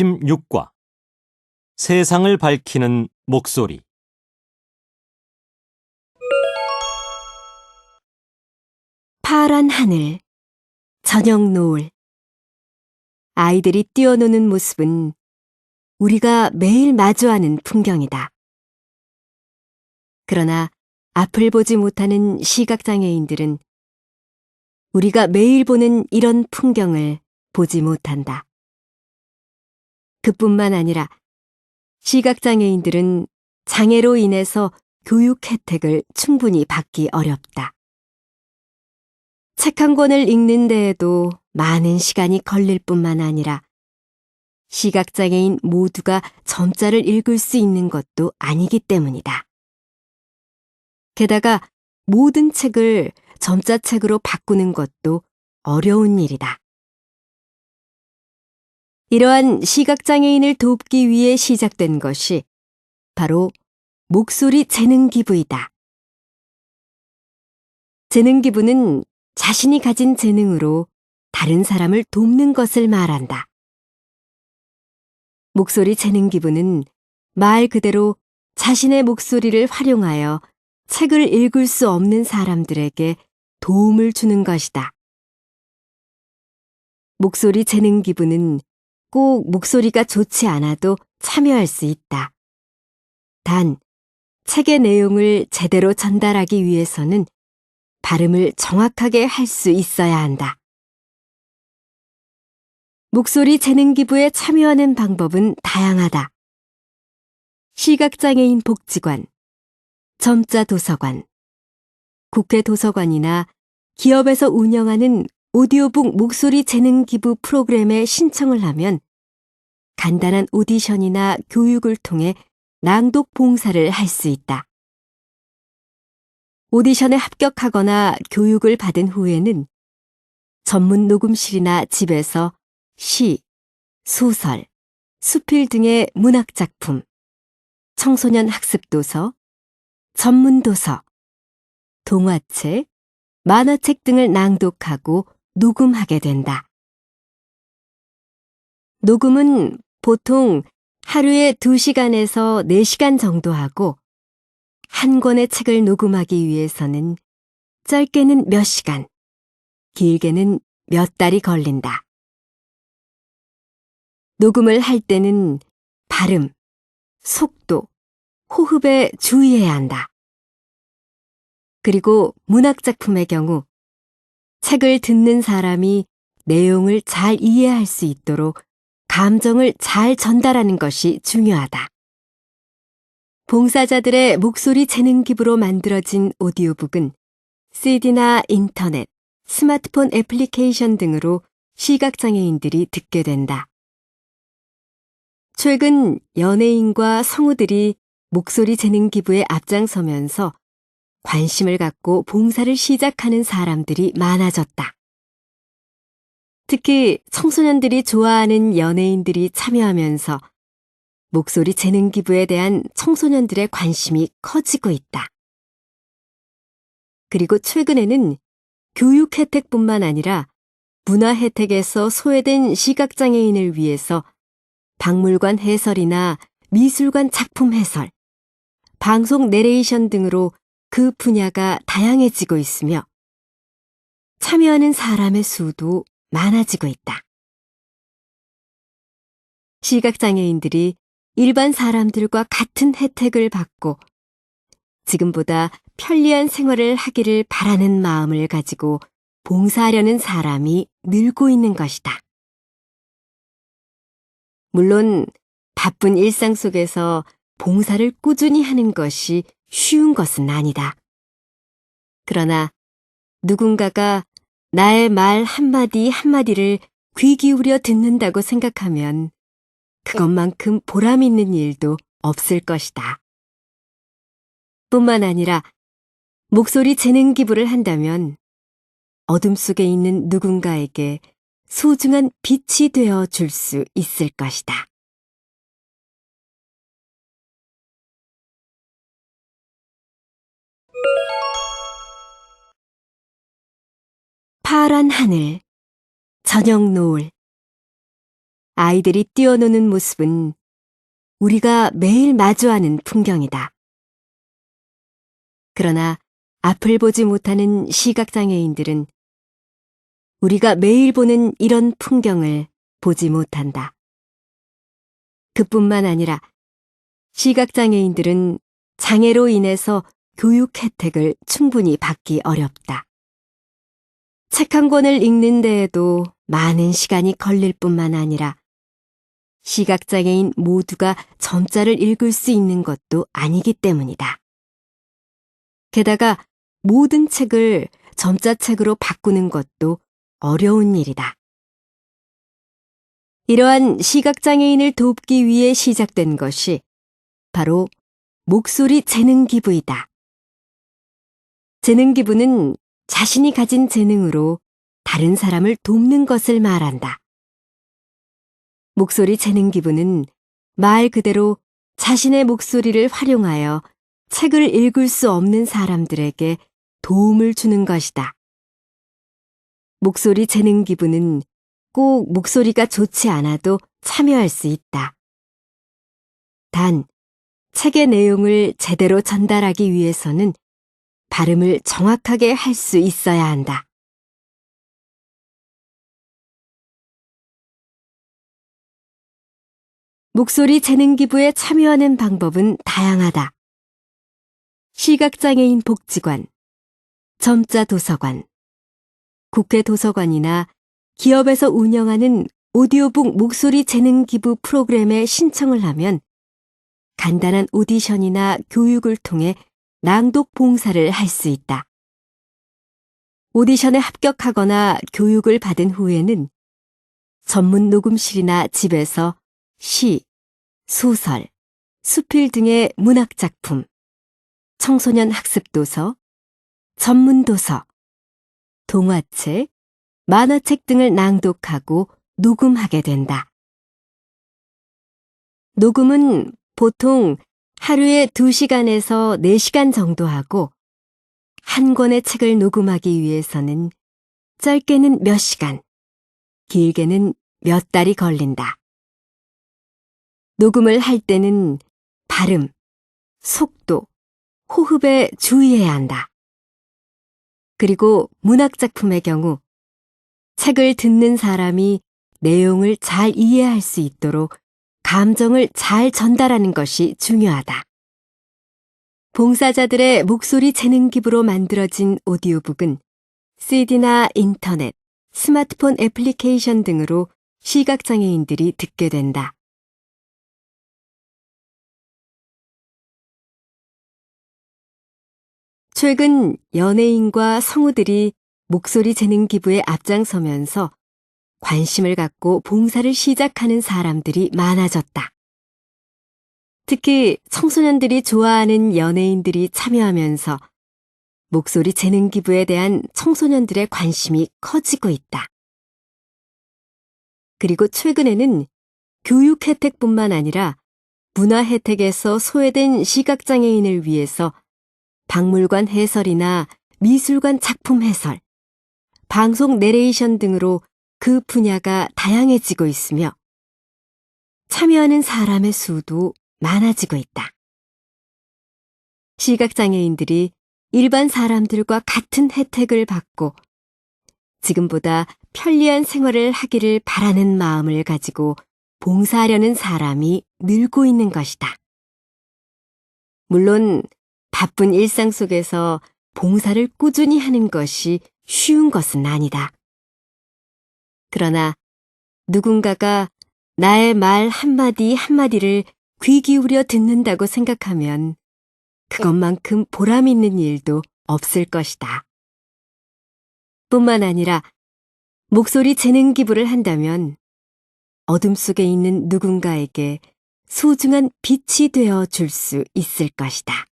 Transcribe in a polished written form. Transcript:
16과 세상을 밝히는 목소리. 파란 하늘, 저녁 노을. 아이들이 뛰어노는 모습은 우리가 매일 마주하는 풍경이다. 그러나 앞을 보지 못하는 시각장애인들은 우리가 매일 보는 이런 풍경을 보지 못한다. 그뿐만 아니라 시각장애인들은 장애로 인해서 교육 혜택을 충분히 받기 어렵다. 책 한 권을 읽는 데에도 많은 시간이 걸릴 뿐만 아니라 시각장애인 모두가 점자를 읽을 수 있는 것도 아니기 때문이다. 게다가 모든 책을 점자책으로 바꾸는 것도 어려운 일이다. 이러한 시각장애인을 돕기 위해 시작된 것이 바로 목소리 재능기부이다. 재능기부는 자신이 가진 재능으로 다른 사람을 돕는 것을 말한다. 목소리 재능기부는 말 그대로 자신의 목소리를 활용하여 책을 읽을 수 없는 사람들에게 도움을 주는 것이다. 목소리 재능기부는 꼭 목소리가 좋지 않아도 참여할 수 있다. 단, 책의 내용을 제대로 전달하기 위해서는 발음을 정확하게 할 수 있어야 한다. 목소리 재능기부에 참여하는 방법은 다양하다. 시각장애인 복지관, 점자도서관, 국회 도서관이나 기업에서 운영하는 오디오북 목소리 재능기부 프로그램에 신청을 하면 간단한 오디션이나 교육을 통해 낭독 봉사를 할 수 있다. 오디션에 합격하거나 교육을 받은 후에는 전문 녹음실이나 집에서 시, 소설, 수필 등의 문학작품, 청소년 학습도서, 전문도서, 동화책, 만화책 등을 낭독하고 녹음하게 된다. 녹음은 보통 하루에 2시간에서 4시간 정도 하고 한 권의 책을 녹음하기 위해서는 짧게는 몇 시간, 길게는 몇 달이 걸린다. 녹음을 할 때는 발음, 속도, 호흡에 주의해야 한다. 그리고 문학작품의 경우 책을 듣는 사람이 내용을 잘 이해할 수 있도록 감정을 잘 전달하는 것이 중요하다. 봉사자들의 목소리 재능기부로 만들어진 오디오북은 CD나 인터넷, 스마트폰 애플리케이션 등으로 시각장애인들이 듣게 된다. 최근 연예인과 성우들이 목소리 재능기부에 앞장서면서 관심을 갖고 봉사를 시작하는 사람들이 많아졌다. 특히 청소년들이 좋아하는 연예인들이 참여하면서 목소리 재능기부에 대한 청소년들의 관심이 커지고 있다. 그리고 최근에는 교육 혜택뿐만 아니라 문화 혜택에서 소외된 시각장애인을 위해서 박물관 해설이나 미술관 작품 해설, 방송 내레이션 등으로 그 분야가 다양해지고 있으며 참여하는 사람의 수도 많아지고 있다. 시각장애인들이 일반 사람들과 같은 혜택을 받고 지금보다 편리한 생활을 하기를 바라는 마음을 가지고 봉사하려는 사람이 늘고 있는 것이다. 물론 바쁜 일상 속에서 봉사를 꾸준히 하는 것이 쉬운 것은 아니다. 그러나 누군가가 나의 말 한마디 한마디를 귀 기울여 듣는다고 생각하면 그것만큼 보람 있는 일도 없을 것이다. 뿐만 아니라 목소리 재능기부를 한다면 어둠 속에 있는 누군가에게 소중한 빛이 되어 줄 수 있을 것이다. 파란 하늘, 저녁 노을. 아이들이 뛰어노는 모습은 우리가 매일 마주하는 풍경이다. 그러나 앞을 보지 못하는 시각장애인들은 우리가 매일 보는 이런 풍경을 보지 못한다. 그뿐만 아니라 시각장애인들은 장애로 인해서 교육 혜택을 충분히 받기 어렵다. 책 한 권을 읽는 데에도 많은 시간이 걸릴 뿐만 아니라 시각장애인 모두가 점자를 읽을 수 있는 것도 아니기 때문이다. 게다가 모든 책을 점자책으로 바꾸는 것도 어려운 일이다. 이러한 시각장애인을 돕기 위해 시작된 것이 바로 목소리 재능 기부이다. 재능 기부는 자신이 가진 재능으로 다른 사람을 돕는 것을 말한다. 목소리 재능 기부는 말 그대로 자신의 목소리를 활용하여 책을 읽을 수 없는 사람들에게 도움을 주는 것이다. 목소리 재능 기부는 꼭 목소리가 좋지 않아도 참여할 수 있다. 단, 책의 내용을 제대로 전달하기 위해서는 발음을 정확하게 할 수 있어야 한다. 목소리 재능 기부에 참여하는 방법은 다양하다. 시각장애인 복지관, 점자 도서관, 국회 도서관이나 기업에서 운영하는 오디오북 목소리 재능 기부 프로그램에 신청을 하면 간단한 오디션이나 교육을 통해 낭독 봉사를 할 수 있다. 오디션에 합격하거나 교육을 받은 후에는 전문 녹음실이나 집에서 시, 소설, 수필 등의 문학작품, 청소년 학습도서, 전문도서, 동화책, 만화책 등을 낭독하고 녹음하게 된다. 녹음은 보통 하루에 2시간에서 4시간 정도 하고 한 권의 책을 녹음하기 위해서는 짧게는 몇 시간, 길게는 몇 달이 걸린다. 녹음을 할 때는 발음, 속도, 호흡에 주의해야 한다. 그리고 문학작품의 경우 책을 듣는 사람이 내용을 잘 이해할 수 있도록 감정을 잘 전달하는 것이 중요하다. 봉사자들의 목소리 재능 기부로 만들어진 오디오북은 CD나 인터넷, 스마트폰 애플리케이션 등으로 시각장애인들이 듣게 된다. 최근 연예인과 성우들이 목소리 재능 기부에 앞장서면서 관심을 갖고 봉사를 시작하는 사람들이 많아졌다. 특히 청소년들이 좋아하는 연예인들이 참여하면서 목소리 재능 기부에 대한 청소년들의 관심이 커지고 있다. 그리고 최근에는 교육 혜택뿐만 아니라 문화 혜택에서 소외된 시각장애인을 위해서 박물관 해설이나 미술관 작품 해설, 방송 내레이션 등으로 그 분야가 다양해지고 있으며 참여하는 사람의 수도 많아지고 있다. 시각장애인들이 일반 사람들과 같은 혜택을 받고 지금보다 편리한 생활을 하기를 바라는 마음을 가지고 봉사하려는 사람이 늘고 있는 것이다. 물론 바쁜 일상 속에서 봉사를 꾸준히 하는 것이 쉬운 것은 아니다. 그러나 누군가가 나의 말 한마디 한마디를 귀 기울여 듣는다고 생각하면 그것만큼 보람 있는 일도 없을 것이다. 뿐만 아니라 목소리 재능 기부를 한다면 어둠 속에 있는 누군가에게 소중한 빛이 되어 줄 수 있을 것이다.